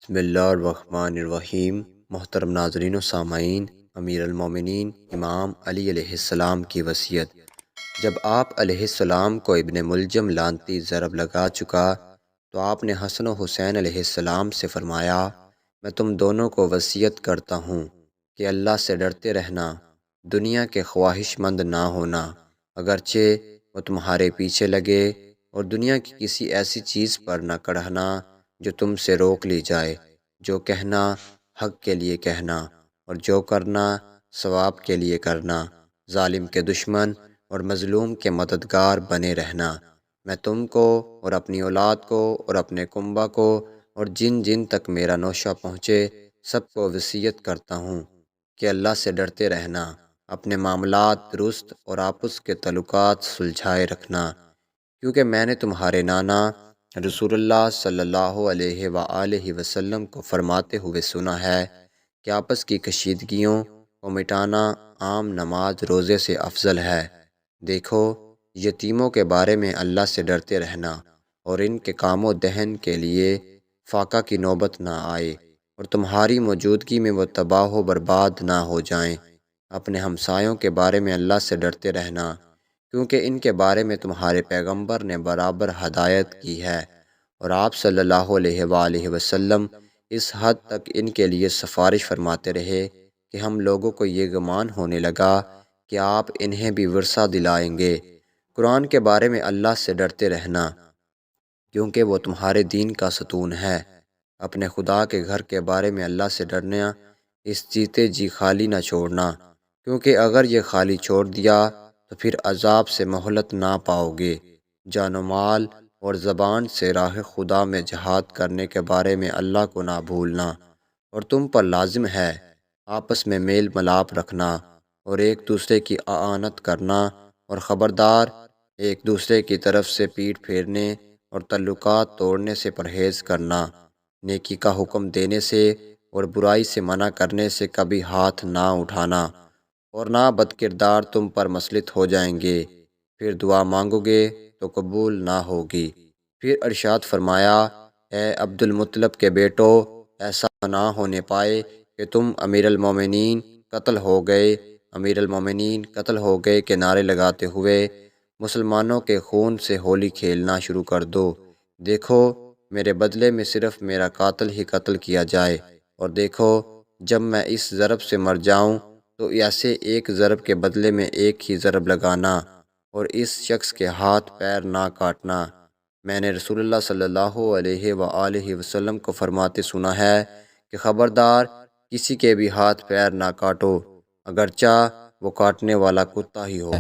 بسم اللہ الرحمن الرحیم۔ محترم ناظرین و سامعین، امیر المومنین امام علی علیہ السلام کی وصیت۔ جب آپ علیہ السلام کو ابن ملجم لعنتی ضرب لگا چکا تو آپ نے حسن و حسین علیہ السلام سے فرمایا، میں تم دونوں کو وصیت کرتا ہوں کہ اللہ سے ڈرتے رہنا، دنیا کے خواہش مند نہ ہونا، اگرچہ وہ تمہارے پیچھے لگے، اور دنیا کی کسی ایسی چیز پر نہ کڑھنا جو تم سے روک لی جائے۔ جو کہنا حق کے لیے کہنا، اور جو کرنا ثواب کے لیے کرنا، ظالم کے دشمن اور مظلوم کے مددگار بنے رہنا۔ میں تم کو اور اپنی اولاد کو اور اپنے کنبہ کو اور جن جن تک میرا نوشہ پہنچے سب کو وصیت کرتا ہوں کہ اللہ سے ڈرتے رہنا، اپنے معاملات درست اور آپس کے تعلقات سلجھائے رکھنا، کیونکہ میں نے تمہارے نانا رسول اللہ صلی اللہ علیہ وآلہ وسلم کو فرماتے ہوئے سنا ہے کہ آپس کی کشیدگیوں کو مٹانا عام نماز روزے سے افضل ہے۔ دیکھو، یتیموں کے بارے میں اللہ سے ڈرتے رہنا، اور ان کے کام و دہن کے لیے فاقہ کی نوبت نہ آئے، اور تمہاری موجودگی میں وہ تباہ و برباد نہ ہو جائیں۔ اپنے ہمسایوں کے بارے میں اللہ سے ڈرتے رہنا، کیونکہ ان کے بارے میں تمہارے پیغمبر نے برابر ہدایت کی ہے، اور آپ صلی اللہ علیہ وآلہ وسلم اس حد تک ان کے لیے سفارش فرماتے رہے کہ ہم لوگوں کو یہ گمان ہونے لگا کہ آپ انہیں بھی ورثہ دلائیں گے۔ قرآن کے بارے میں اللہ سے ڈرتے رہنا، کیونکہ وہ تمہارے دین کا ستون ہے۔ اپنے خدا کے گھر کے بارے میں اللہ سے ڈرنا، اس جیتے جی خالی نہ چھوڑنا، کیونکہ اگر یہ خالی چھوڑ دیا تو پھر عذاب سے مہلت نہ پاؤ گے۔ جان و مال اور زبان سے راہ خدا میں جہاد کرنے کے بارے میں اللہ کو نہ بھولنا، اور تم پر لازم ہے آپس میں میل ملاپ رکھنا اور ایک دوسرے کی اعانت کرنا، اور خبردار ایک دوسرے کی طرف سے پیٹھ پھیرنے اور تعلقات توڑنے سے پرہیز کرنا۔ نیکی کا حکم دینے سے اور برائی سے منع کرنے سے کبھی ہاتھ نہ اٹھانا، اور نہ بد کردار تم پر مسلط ہو جائیں گے، پھر دعا مانگو گے تو قبول نہ ہوگی۔ پھر ارشاد فرمایا، اے عبد المطلب کے بیٹو، ایسا نہ ہونے پائے کہ تم امیر المومنین قتل ہو گئے کے نعرے لگاتے ہوئے مسلمانوں کے خون سے ہولی کھیلنا شروع کر دو۔ دیکھو، میرے بدلے میں صرف میرا قاتل ہی قتل کیا جائے، اور دیکھو جب میں اس ضرب سے مر جاؤں تو ایسے ایک ضرب کے بدلے میں ایک ہی ضرب لگانا، اور اس شخص کے ہاتھ پیر نہ کاٹنا۔ میں نے رسول اللہ صلی اللہ علیہ وآلہ وسلم کو فرماتے سنا ہے کہ خبردار کسی کے بھی ہاتھ پیر نہ کاٹو، اگرچہ وہ کاٹنے والا کتا ہی ہو۔